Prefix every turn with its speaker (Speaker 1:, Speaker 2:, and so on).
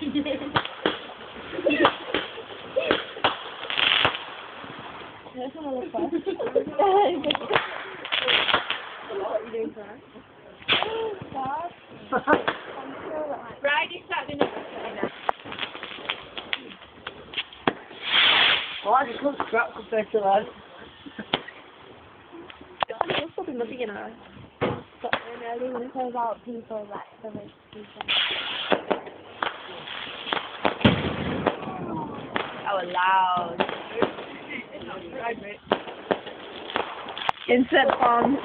Speaker 1: There's another question. What are you doing for us?
Speaker 2: Friday, Saturday night.
Speaker 3: Well, I just love scrap compared to that.
Speaker 1: There's probably nothing in her. But early when it says about people like the rich people.
Speaker 2: Oh, loud.
Speaker 1: Insert bombs.